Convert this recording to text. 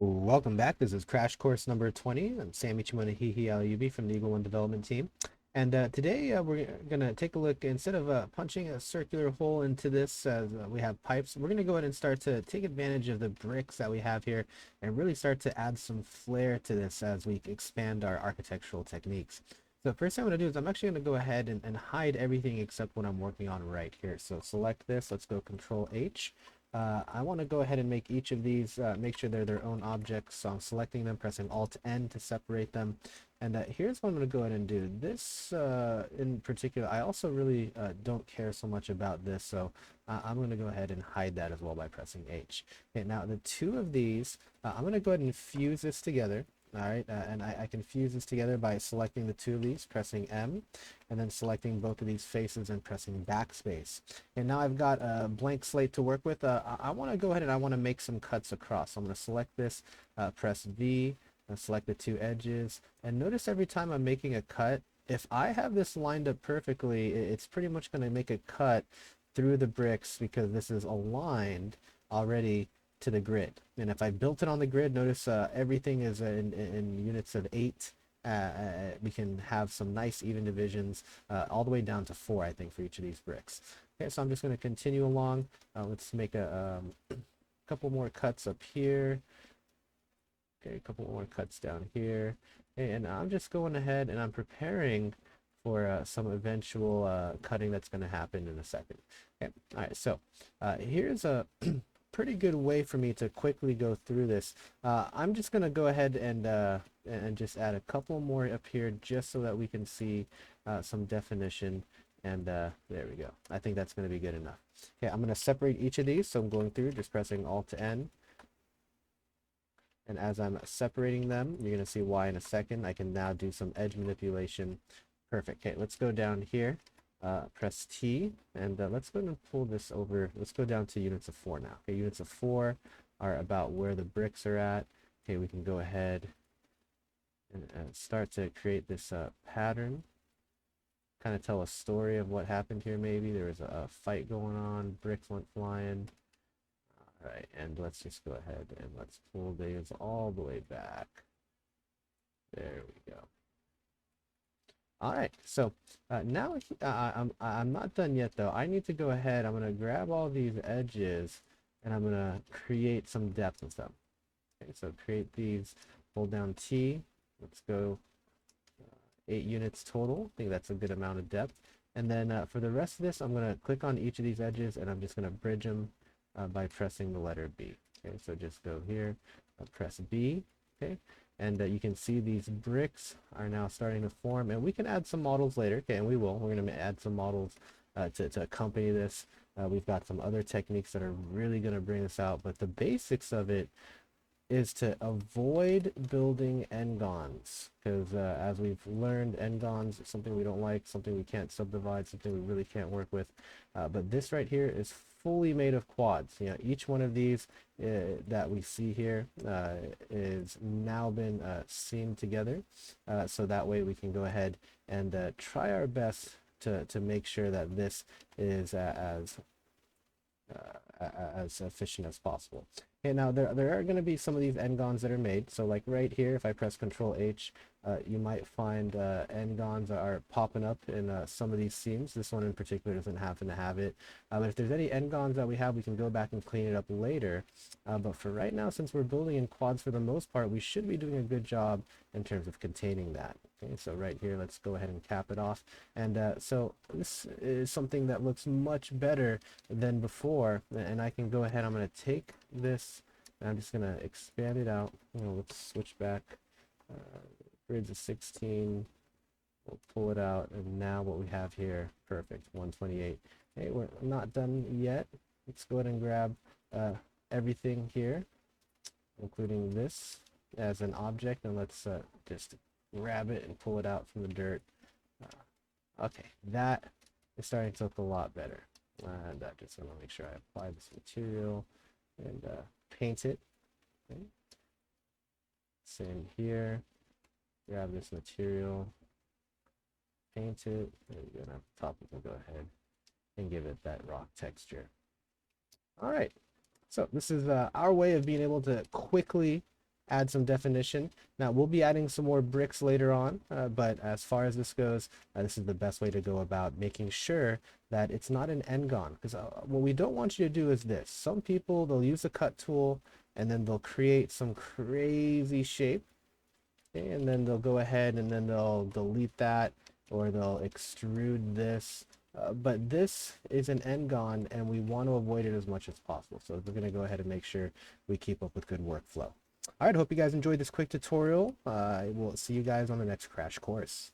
Welcome back. This is Crash Course number 20. I'm Sammy Chimunahihi Alayubi from the Eagle One Development Team. And today we're going to take a look, instead of punching a circular hole into this as we have pipes, we're going to go ahead and start to take advantage of the bricks that we have here and really start to add some flair to this as we expand our architectural techniques. So the first thing I'm going to do is I'm actually going to go ahead and hide everything except what I'm working on right here. So select this. Let's go Control H. I want to go ahead and make each of these, make sure they're their own objects. So I'm selecting them, pressing Alt N to separate them. And here's what I'm going to go ahead and do. This in particular, I also really don't care so much about this. So I'm going to go ahead and hide that as well by pressing H. Okay, now the two of these, I'm going to go ahead and fuse this together. All right, and I can fuse this together by selecting the two of these, pressing M, and then selecting both of these faces and pressing backspace. And now I've got a blank slate to work with. I want to go ahead and I want to make some cuts across. So I'm going to select this, press V, and select the two edges. And notice every time I'm making a cut, if I have this lined up perfectly, it's pretty much going to make a cut through the bricks because this is aligned already to the grid. And if I built it on the grid, notice everything is in units of 8. We can have some nice even divisions all the way down to 4, I think, for each of these bricks. Okay, so I'm just going to continue along. Let's make a couple more cuts up here. Okay, a couple more cuts down here. Okay, and I'm just going ahead and I'm preparing for some eventual cutting that's going to happen in a second. Okay, all right, so here's a pretty good way for me to quickly go through this. I'm just going to go ahead and just add a couple more up here just so that we can see some definition. And there we go. I think that's going to be good enough. Okay, I'm going to separate each of these. So I'm going through, just pressing Alt N. And as I'm separating them, you're going to see why in a second. I can now do some edge manipulation. Perfect. Okay, let's go down here. Press T, and let's go and pull this over. Let's go down to units of 4 now. Okay, units of 4 are about where the bricks are at. Okay, we can go ahead and start to create this pattern. Kind of tell a story of what happened here maybe. There was a fight going on, bricks went flying. All right, and let's just go ahead and let's pull these all the way back. There we go. All right, so now I'm not done yet though. I need to go ahead. I'm gonna grab all these edges and I'm gonna create some depth with them. Okay, so create these. Hold down T. Let's go 8 units total. I think that's a good amount of depth. And then for the rest of this, I'm gonna click on each of these edges and I'm just gonna bridge them by pressing the letter B. Okay, so just go here, press B. Okay, and you can see these bricks are now starting to form, and we can add some models later. Okay, and we will. We're going to add some models to accompany this. We've got some other techniques that are really going to bring this out, but the basics of it is to avoid building n-gons, because as we've learned, n-gons is something we don't like, something we can't subdivide, something we really can't work with. But this right here is fully made of quads. You know, each one of these that we see here is now been seamed together, so that way we can go ahead and try our best to make sure that this is as efficient as possible. Okay, now there are going to be some of these n-gons that are made. So like right here, if I press Control H, you might find n-gons are popping up in some of these seams. This one in particular doesn't happen to have it. But if there's any n-gons that we have, we can go back and clean it up later. But for right now, since we're building in quads for the most part, we should be doing a good job in terms of containing that. Okay, so right here, let's go ahead and cap it off. And so this is something that looks much better than before. And I can go ahead, I'm going to take this and I'm just going to expand it out. Let's switch back. Grids of 16. We'll pull it out. And now what we have here, perfect, 128. Hey, we're not done yet. Let's go ahead and grab everything here, including this as an object. And let's just grab it and pull it out from the dirt. Okay, that is starting to look a lot better. And I just want to make sure I apply this material and paint it. Okay. Same here. Grab this material, paint it. There we go. Now top, we can go ahead and give it that rock texture. All right. So this is our way of being able to quickly add some definition. Now we'll be adding some more bricks later on, but as far as this goes, this is the best way to go about making sure that it's not an n-gon, because what we don't want you to do is this. Some people, they'll use a cut tool and then they'll create some crazy shape, okay, and then they'll go ahead and then they'll delete that, or they'll extrude this. But this is an n-gon and we want to avoid it as much as possible. So we're going to go ahead and make sure we keep up with good workflow. All right, hope you guys enjoyed this quick tutorial. I will see you guys on the next crash course.